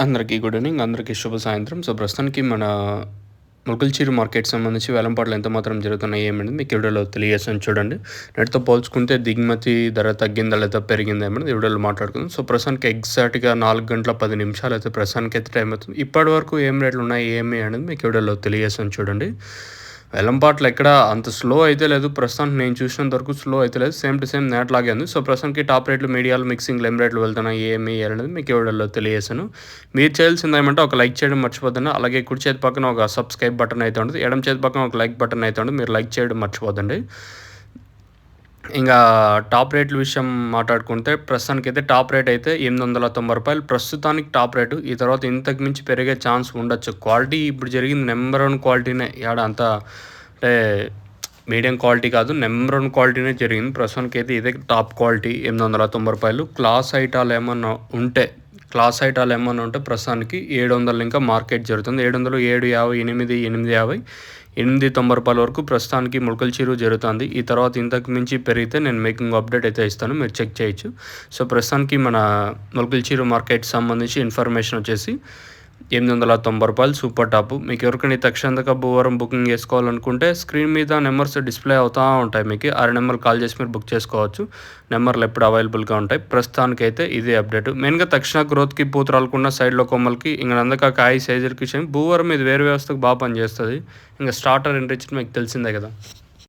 అందరికీ good evening. అందరికీ శుభ సాయంత్రం. ప్రస్తుతానికి మన ముల్కల్చీరు మార్కెట్ సంబంధించి వేలంపాటలు ఎంత మాత్రం జరుగుతున్నాయి ఏమనేది మీకు ఈ వీడియోలో తెలియజేస్తాను చూడండి. నేటితో పోల్చుకుంటే దిగుమతి ధర తగ్గిందా లేదా పెరిగిందా ఏమనేది ఈ వీడియోలో మాట్లాడుకుందాం. ప్రస్తుతానికి ఎగ్జాక్ట్‌గా 4 గంటల 10 నిమిషాలు అయితే ప్రస్తుతానికైతే టైం అవుతుంది. ఇప్పటి వరకు ఏం రేట్లు ఉన్నాయి ఏమి అనేది మీకు ఈ వీడియోలో తెలియజేస్తాను చూడండి. వేలంపాట్లు ఎక్కడ అంత స్లో అయితే లేదు. ప్రస్తుతానికి నేను చూసినంత వరకు స్లో అయితే లేదు. సేమ్ టు సేమ్ నేట్లాగే ఉంది. ప్రస్తుతానికి టాప్ రేట్లు, మీడియాలు, మిక్సింగ్లు ఏం రేట్లు వెళ్తున్నాయి ఏమి అనేది మీకు ఈ వీడియోలో తెలియజేశాను. మీరు చేయాల్సింది ఏమంటే ఒక లైక్ చేయడం మర్చిపోద్దండి. అలాగే కుడి చేతి పక్కన ఒక సబ్స్క్రైబ్ బటన్ అయితే ఉంటుంది. ఎడమ చేతి పక్కన ఒక లైక్ బటన్ అయితే ఉంటుంది. మీరు లైక్ చేయడం మర్చిపోద్దండి. ఇంకా టాప్ రేట్ల విషయం మాట్లాడుకుంటే ప్రస్తుతానికైతే టాప్ రేట్ అయితే రూ. 890 ప్రస్తుతానికి టాప్ రేటు. ఈ తర్వాత ఇంతకు మించి పెరిగే ఛాన్స్ ఉండొచ్చు. క్వాలిటీ ఇప్పుడు జరిగింది నెంబర్ 1 క్వాలిటీనే. అంత అంటే మీడియం క్వాలిటీ కాదు, నెంబర్ 1 క్వాలిటీనే జరిగింది. ప్రస్తుతానికైతే ఇదే టాప్ క్వాలిటీ రూ. 890. క్లాస్ ఐటాలు ఏమన్నా ఉంటే ప్రస్తుతానికి 700 ఇంకా మార్కెట్ జరుగుతుంది. 700, 750, 850, 890 వరకు ప్రస్తుతానికి ముల్కల్చీరు జరుగుతుంది. ఈ తర్వాత ఇంతకు మించి పెరిగితే నేను మీకు అప్డేట్ అయితే ఇస్తాను, మీరు చెక్ చేయొచ్చు. ప్రస్తుతానికి మన ముల్కల్చీరు మార్కెట్ సంబంధించి ఇన్ఫర్మేషన్ వచ్చేసి రూ. 890 సూపర్ టాప్. మీకు ఎవరికైనా తక్షణంగా భూవారం బుకింగ్ చేసుకోవాలనుకుంటే స్క్రీన్ మీద నెంబర్స్ డిస్ప్లే అవుతూ ఉంటాయి. మీకు 6 నెంబర్లు కాల్ చేసి మీరు బుక్ చేసుకోవచ్చు. నెంబర్లు ఎప్పుడు అవైలబుల్గా ఉంటాయి. ప్రస్తుతానికైతే ఇదే అప్డేట్. మెయిన్గా తక్షణ గ్రోత్కి పూత రాలకుండా సైడ్లో కొమ్మలకి ఇంకా అందుక కాయ సైజులకి భూవారం ఇది వేరే వ్యవస్థకు బాగా పనిచేస్తుంది. ఇంకా స్టార్టర్ ఎంట్రీ మీకు తెలిసిందే కదా.